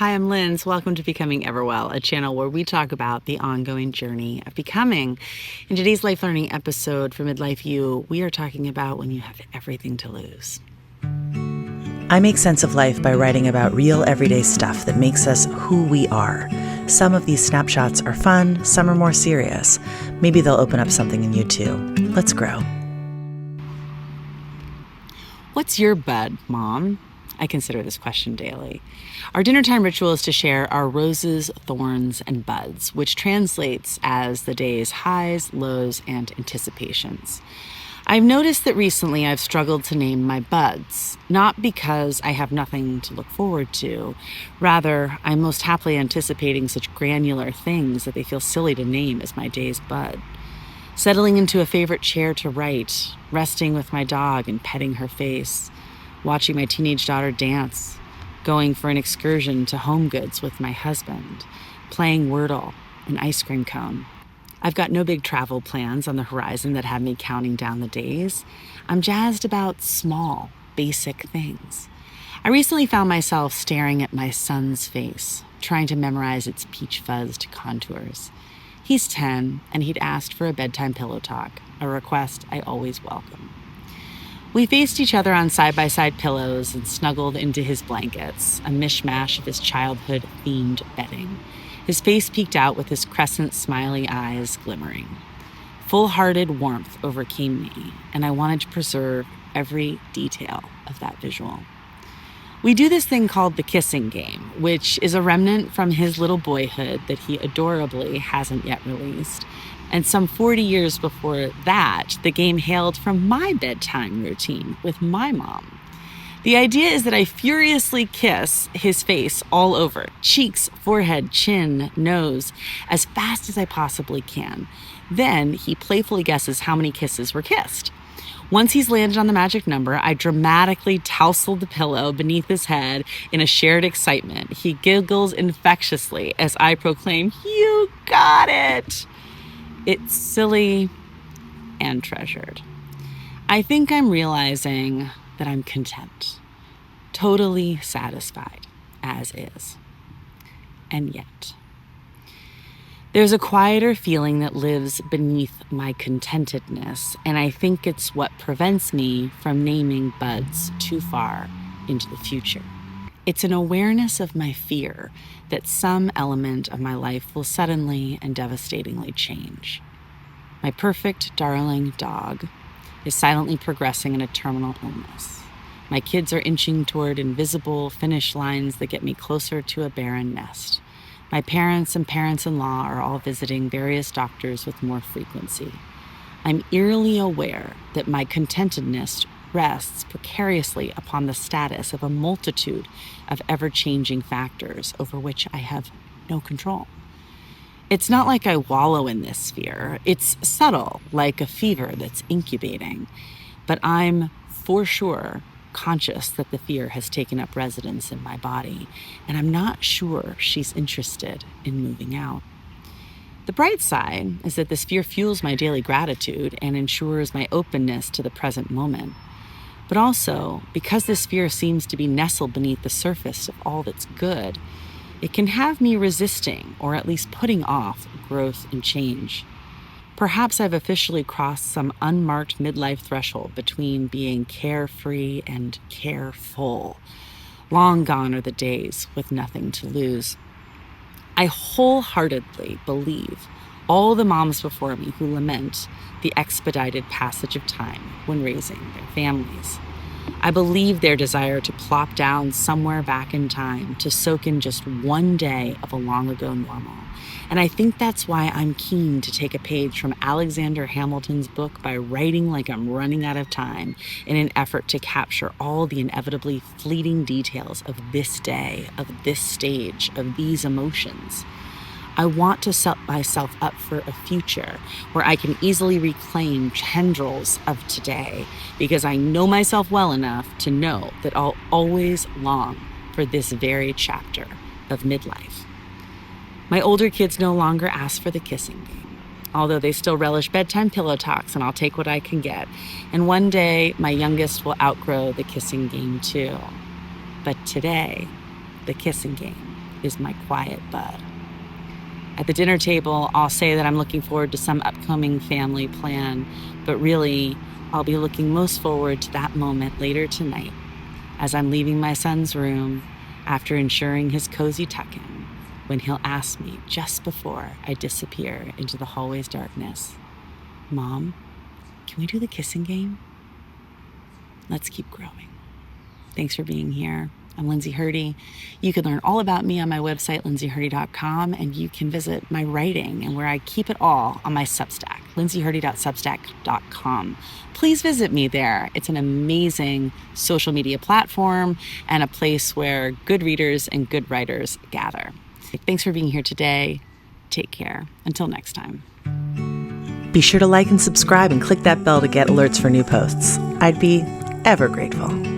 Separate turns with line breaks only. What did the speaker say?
Hi, I'm Linz. Welcome to Becoming Everwell, a channel where we talk about the ongoing journey of becoming. In today's life learning episode for Midlife You, we are talking about when you have everything to lose.
I make sense of life by writing about real everyday stuff that makes us who we are. Some of these snapshots are fun, some are more serious. Maybe they'll open up something in you too. Let's grow.
What's your bud, Mom? I consider this question daily. Our dinner time ritual is to share our roses, thorns, and buds, which translates as the day's highs, lows, and anticipations. I've noticed that recently I've struggled to name my buds, not because I have nothing to look forward to. Rather, I'm most happily anticipating such granular things that they feel silly to name as my day's bud. Settling into a favorite chair to write, resting with my dog and petting her face, watching my teenage daughter dance, going for an excursion to Home Goods with my husband, playing Wordle, an ice cream cone. I've got no big travel plans on the horizon that have me counting down the days. I'm jazzed about small, basic things. I recently found myself staring at my son's face, trying to memorize its peach-fuzzed contours. He's 10, and he'd asked for a bedtime pillow talk, a request I always welcome. We faced each other on side-by-side pillows and snuggled into his blankets, a mishmash of his childhood-themed bedding. His face peeked out with his crescent smiley eyes glimmering. Full-hearted warmth overcame me, and I wanted to preserve every detail of that visual. We do this thing called the kissing game, which is a remnant from his little boyhood that he adorably hasn't yet released. And some 40 years before that, the game hailed from my bedtime routine with my mom. The idea is that I furiously kiss his face all over, cheeks, forehead, chin, nose, as fast as I possibly can. Then he playfully guesses how many kisses were kissed. Once he's landed on the magic number, I dramatically tousle the pillow beneath his head in a shared excitement. He giggles infectiously as I proclaim, "You got it!" It's silly and treasured. I think I'm realizing that I'm content, totally satisfied as is. And yet, there's a quieter feeling that lives beneath my contentedness, and I think it's what prevents me from naming buds too far into the future. It's an awareness of my fear that some element of my life will suddenly and devastatingly change. My perfect, darling dog is silently progressing in a terminal illness. My kids are inching toward invisible finish lines that get me closer to a barren nest. My parents and parents-in-law are all visiting various doctors with more frequency. I'm eerily aware that my contentedness rests precariously upon the status of a multitude of ever-changing factors over which I have no control. It's not like I wallow in this fear. It's subtle, like a fever that's incubating. But I'm, for sure, conscious that the fear has taken up residence in my body, and I'm not sure she's interested in moving out. The bright side is that this fear fuels my daily gratitude and ensures my openness to the present moment. But also, because this fear seems to be nestled beneath the surface of all that's good, it can have me resisting, or at least putting off, growth and change. Perhaps I've officially crossed some unmarked midlife threshold between being carefree and careful. Long gone are the days with nothing to lose. I wholeheartedly believe all the moms before me who lament the expedited passage of time when raising their families. I believe their desire to plop down somewhere back in time to soak in just one day of a long ago normal. And I think that's why I'm keen to take a page from Alexander Hamilton's book by writing like I'm running out of time in an effort to capture all the inevitably fleeting details of this day, of this stage, of these emotions. I want to set myself up for a future where I can easily reclaim tendrils of today because I know myself well enough to know that I'll always long for this very chapter of midlife. My older kids no longer ask for the kissing game, although they still relish bedtime pillow talks and I'll take what I can get. And one day, my youngest will outgrow the kissing game too. But today, the kissing game is my quiet bud. At the dinner table, I'll say that I'm looking forward to some upcoming family plan, but really, I'll be looking most forward to that moment later tonight as I'm leaving my son's room after ensuring his cozy tuck-in, when he'll ask me just before I disappear into the hallway's darkness, "Mom, can we do the kissing game?" Let's keep growing. Thanks for being here. I'm Lindsay Hurdy. You can learn all about me on my website, lindsayhurdy.com, and you can visit my writing and where I keep it all on my Substack, lindsayhurdy.substack.com. Please visit me there. It's an amazing social media platform and a place where good readers and good writers gather. Thanks for being here today. Take care. Until next time.
Be sure to like and subscribe and click that bell to get alerts for new posts. I'd be ever grateful.